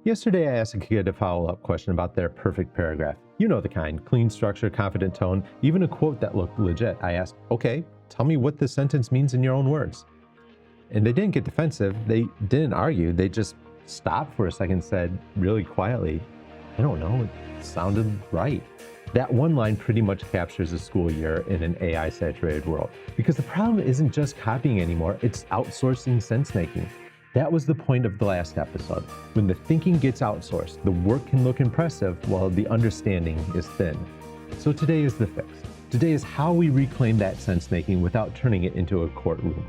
Yesterday, I asked a kid a follow-up question about their perfect paragraph. You know the kind, clean structure, confident tone, even a quote that looked legit. I asked, okay, tell me what this sentence means in your own words. And they didn't get defensive. They didn't argue. They just stopped for a second and said really quietly, I don't know, it sounded right. That one line pretty much captures a school year in an AI-saturated world. Because the problem isn't just copying anymore, it's outsourcing sense-making. That was the point of the last episode. When the thinking gets outsourced, the work can look impressive while the understanding is thin. So today is the fix. Today is how we reclaim that sense-making without turning it into a courtroom.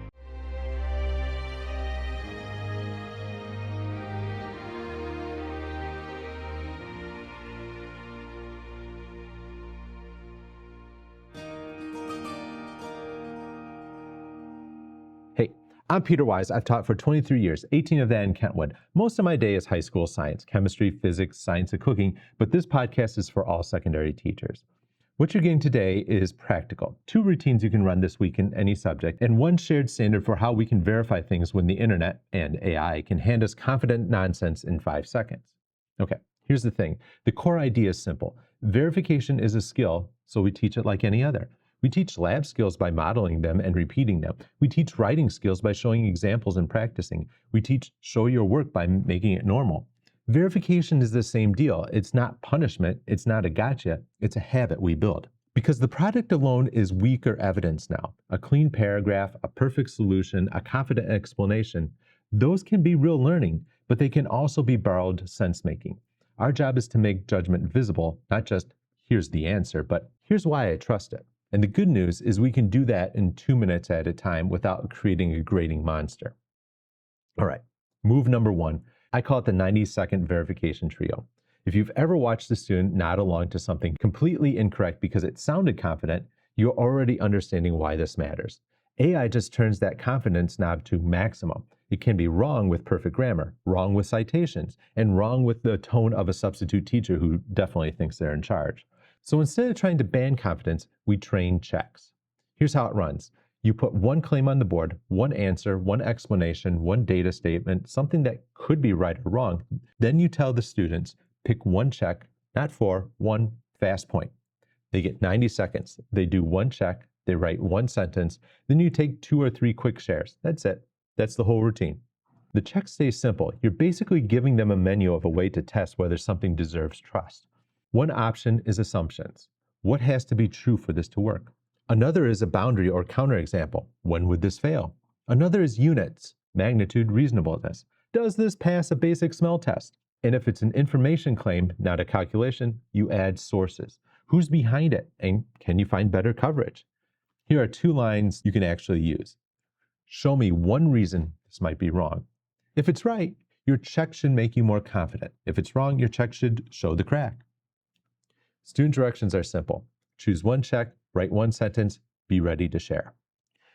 Hey, I'm Peter Weise. I've taught for 23 years, 18 of that in Kentwood. Most of my day is high school science, chemistry, physics, science of cooking, but this podcast is for all secondary teachers. What you're getting today is practical. 2 routines you can run this week in any subject, and 1 shared standard for how we can verify things when the internet and AI can hand us confident nonsense in 5 seconds. Okay, here's the thing. The core idea is simple. Verification is a skill, so we teach it like any other. We teach lab skills by modeling them and repeating them. We teach writing skills by showing examples and practicing. We teach show your work by making it normal. Verification is the same deal. It's not punishment. It's not a gotcha. It's a habit we build. Because the product alone is weaker evidence now. A clean paragraph, a perfect solution, a confident explanation. Those can be real learning, but they can also be borrowed sense-making. Our job is to make judgment visible, not just here's the answer, but here's why I trust it. And the good news is we can do that in 2 minutes at a time without creating a grading monster. All right, move number 1. I call it the 90-second verification trio. If you've ever watched a student nod along to something completely incorrect because it sounded confident, you're already understanding why this matters. AI just turns that confidence knob to maximum. It can be wrong with perfect grammar, wrong with citations, and wrong with the tone of a substitute teacher who definitely thinks they're in charge. So instead of trying to ban confidence, we train checks. Here's how it runs. You put 1 claim on the board, 1 answer, 1 explanation, 1 data statement, something that could be right or wrong. Then you tell the students, pick 1 check, not 4, 1 fast point. They get 90 seconds. They do 1 check, they write 1 sentence, then you take 2 or 3 quick shares. That's it. That's the whole routine. The check stays simple. You're basically giving them a menu of a way to test whether something deserves trust. One option is assumptions. What has to be true for this to work? Another is a boundary or counterexample. When would this fail? Another is units, magnitude, reasonableness. Does this pass a basic smell test? And if it's an information claim, not a calculation, you add sources. Who's behind it? And can you find better coverage? Here are 2 lines you can actually use. Show me 1 reason this might be wrong. If it's right, your check should make you more confident. If it's wrong, your check should show the crack. Student directions are simple. Choose 1 check, write 1 sentence, be ready to share.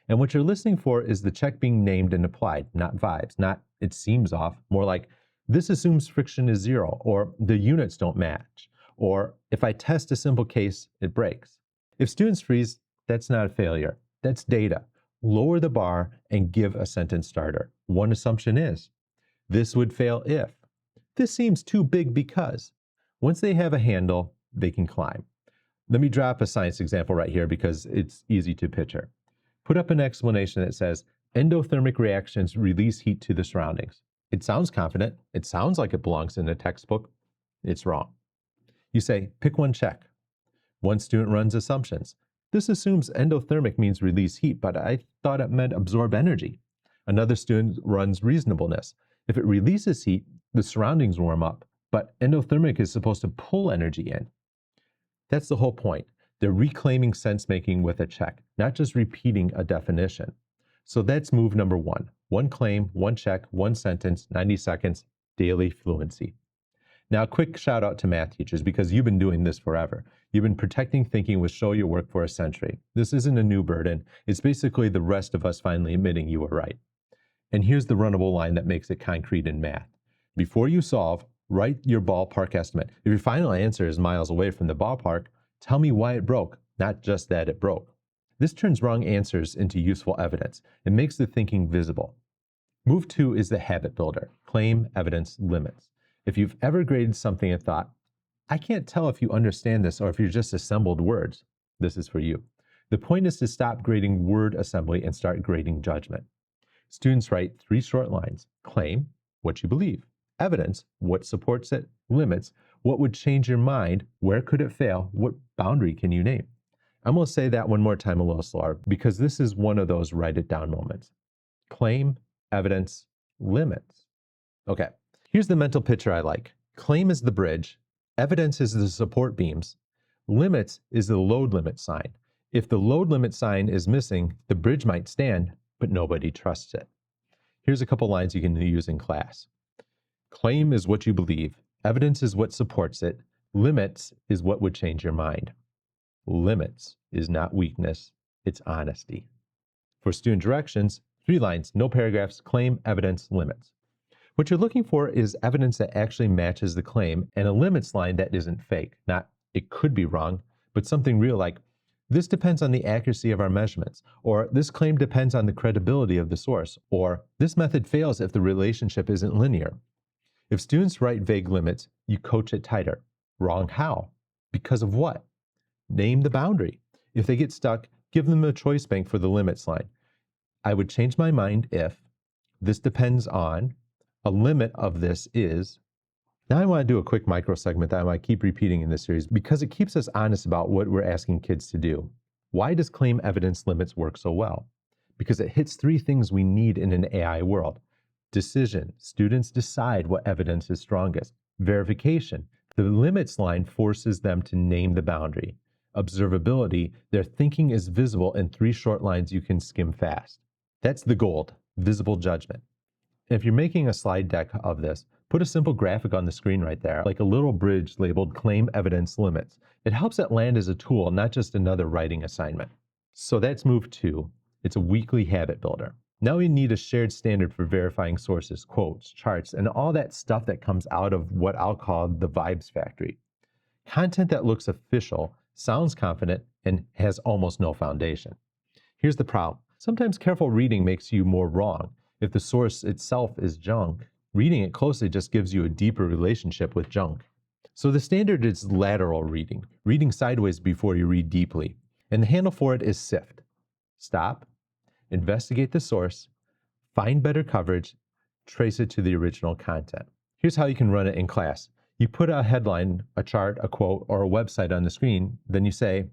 And what you're listening for is the check being named and applied, not vibes, not it seems off, more like this assumes friction is 0, or the units don't match, or if I test a simple case, it breaks. If students freeze, that's not a failure, that's data. Lower the bar and give a sentence starter. 1 assumption is, this would fail if. This seems too big because. Once they have a handle, they can climb. Let me drop a science example right here because it's easy to picture. Put up an explanation that says, endothermic reactions release heat to the surroundings. It sounds confident. It sounds like it belongs in a textbook. It's wrong. You say, pick 1 check. 1 student runs assumptions. This assumes endothermic means release heat, but I thought it meant absorb energy. Another student runs reasonableness. If it releases heat, the surroundings warm up, but endothermic is supposed to pull energy in. That's the whole point. They're reclaiming sense-making with a check, not just repeating a definition. So that's move number 1. 1 claim, 1 check, 1 sentence, 90 seconds, daily fluency. Now, a quick shout out to math teachers because you've been doing this forever. You've been protecting thinking with Show Your Work for a century. This isn't a new burden. It's basically the rest of us finally admitting you were right. And here's the runnable line that makes it concrete in math. Before you solve, write your ballpark estimate. If your final answer is miles away from the ballpark, tell me why it broke, not just that it broke. This turns wrong answers into useful evidence. It makes the thinking visible. Move 2 is the habit builder. Claim, evidence, limits. If you've ever graded something and thought, I can't tell if you understand this or if you're just assembled words, this is for you. The point is to stop grading word assembly and start grading judgment. Students write 3 short lines: claim, what you believe; evidence, what supports it; limits, what would change your mind; where could it fail; what boundary can you name. I'm going to say that one more time a little slower because this is one of those write it down moments. Claim, evidence, limits. Okay, here's the mental picture I like. Claim is the bridge, evidence is the support beams, limits is the load limit sign. If the load limit sign is missing, the bridge might stand, but nobody trusts it. Here's a couple lines you can use in class. Claim is what you believe, evidence is what supports it, limits is what would change your mind. Limits is not weakness, it's honesty. For student directions, 3 lines, no paragraphs: claim, evidence, limits. What you're looking for is evidence that actually matches the claim and a limits line that isn't fake. Not, it could be wrong, but something real like, this depends on the accuracy of our measurements, or this claim depends on the credibility of the source, or this method fails if the relationship isn't linear. If students write vague limits, you coach it tighter. Wrong how? Because of what? Name the boundary. If they get stuck, give them a choice bank for the limits line. I would change my mind if this depends on, a limit of this is. Now I want to do a quick micro segment that I might keep repeating in this series because it keeps us honest about what we're asking kids to do. Why does claim, evidence, limits work so well? Because it hits 3 things we need in an AI world. Decision, students decide what evidence is strongest. Verification, the limits line forces them to name the boundary. Observability, their thinking is visible in 3 short lines you can skim fast. That's the gold, visible judgment. If you're making a slide deck of this, put a simple graphic on the screen right there, like a little bridge labeled claim, evidence, limits. It helps it land as a tool, not just another writing assignment. So that's move 2. It's a weekly habit builder. Now we need a shared standard for verifying sources, quotes, charts, and all that stuff that comes out of what I'll call the vibes factory. Content that looks official, sounds confident, and has almost no foundation. Here's the problem. Sometimes careful reading makes you more wrong. If the source itself is junk, reading it closely just gives you a deeper relationship with junk. So the standard is lateral reading, reading sideways before you read deeply. And the handle for it is SIFT. Stop, investigate the source, find better coverage, trace it to the original content. Here's how you can run it in class. You put a headline, a chart, a quote, or a website on the screen, then you say,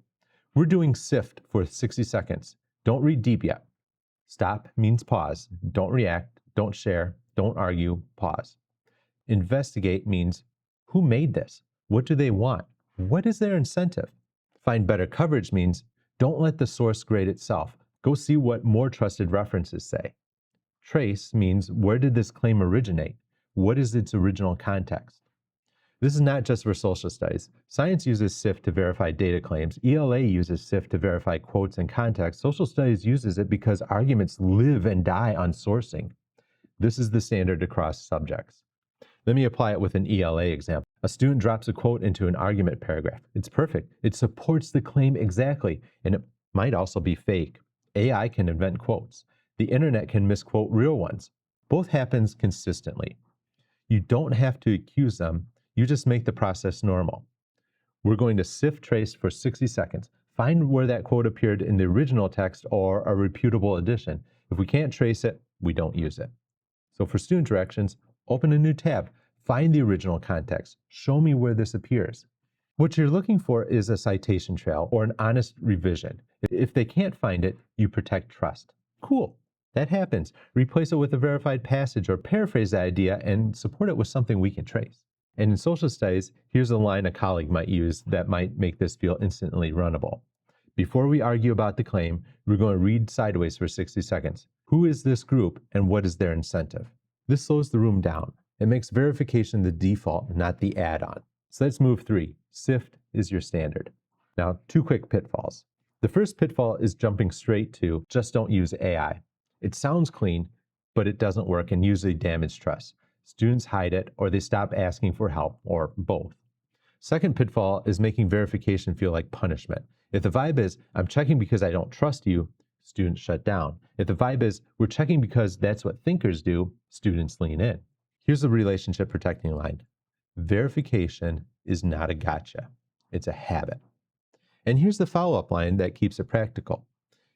we're doing SIFT for 60 seconds. Don't read deep yet. Stop means pause. Don't react, don't share, don't argue, pause. Investigate means, who made this? What do they want? What is their incentive? Find better coverage means, don't let the source grade itself. Go see what more trusted references say. Trace means, where did this claim originate? What is its original context? This is not just for social studies. Science uses SIFT to verify data claims. ELA uses SIFT to verify quotes and context. Social studies uses it because arguments live and die on sourcing. This is the standard across subjects. Let me apply it with an ELA example. A student drops a quote into an argument paragraph. It's perfect. It supports the claim exactly, and it might also be fake. AI can invent quotes. The internet can misquote real ones. Both happens consistently. You don't have to accuse them. You just make the process normal. We're going to SIFT trace for 60 seconds. Find where that quote appeared in the original text or a reputable edition. If we can't trace it, we don't use it. So for student directions, open a new tab. Find the original context. Show me where this appears. What you're looking for is a citation trail or an honest revision. If they can't find it, you protect trust. Cool. That happens. Replace it with a verified passage or paraphrase the idea and support it with something we can trace. And in social studies, here's a line a colleague might use that might make this feel instantly runnable. Before we argue about the claim, we're going to read sideways for 60 seconds. Who is this group and what is their incentive? This slows the room down. It makes verification the default, not the add-on. So let's move 3. SIFT is your standard. Now, 2 quick pitfalls. The first pitfall is jumping straight to just don't use AI. It sounds clean, but it doesn't work and usually damages trust. Students hide it or they stop asking for help, or both. Second pitfall is making verification feel like punishment. If the vibe is, I'm checking because I don't trust you, students shut down. If the vibe is, we're checking because that's what thinkers do, students lean in. Here's the relationship protecting line. Verification is not a gotcha. It's a habit. And here's the follow-up line that keeps it practical.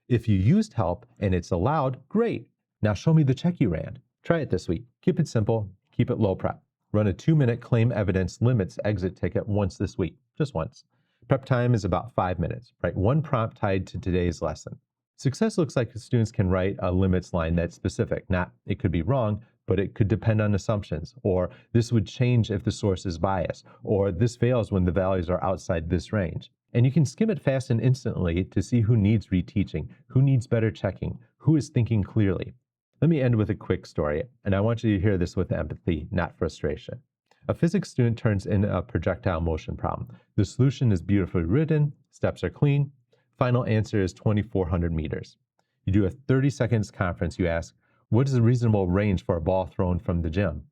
If you used help and it's allowed, great. Now show me the check you ran. Try it this week. Keep it simple. Keep it low prep. Run a 2-minute claim evidence limits exit ticket once this week, just once. Prep time is about 5 minutes. Write one prompt tied to today's lesson. Success looks like the students can write a limits line that's specific. Not, it could be wrong, but it could depend on assumptions, or this would change if the source is biased, or this fails when the values are outside this range. And you can skim it fast and instantly to see who needs reteaching, who needs better checking, who is thinking clearly. Let me end with a quick story, and I want you to hear this with empathy, not frustration. A physics student turns in a projectile motion problem. The solution is beautifully written, steps are clean, final answer is 2,400 meters. You do a 30 seconds conference, you ask, what is a reasonable range for a ball thrown from the gym?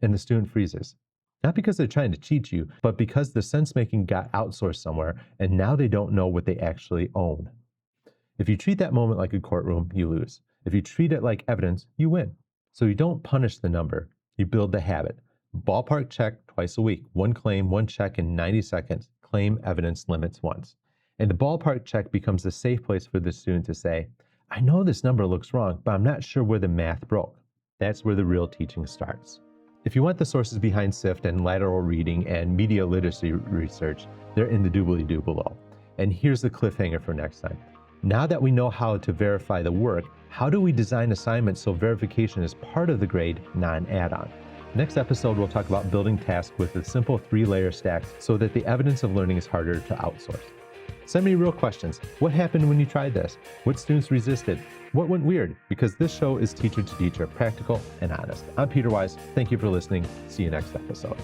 And the student freezes. Not because they're trying to cheat you, but because the sense-making got outsourced somewhere, and now they don't know what they actually own. If you treat that moment like a courtroom, you lose. If you treat it like evidence, you win. So you don't punish the number, you build the habit. Ballpark check twice a week, one claim, one check in 90 seconds, claim evidence limits once. And the ballpark check becomes a safe place for the student to say, I know this number looks wrong, but I'm not sure where the math broke. That's where the real teaching starts. If you want the sources behind SIFT and lateral reading and media literacy research, they're in the doobly-doo below. And here's the cliffhanger for next time. Now that we know how to verify the work, how do we design assignments so verification is part of the grade, not an add-on? Next episode, we'll talk about building tasks with a simple 3-layer stack so that the evidence of learning is harder to outsource. Send me real questions. What happened when you tried this? What students resisted? What went weird? Because this show is teacher to teacher, practical and honest. I'm Peter Weise. Thank you for listening. See you next episode.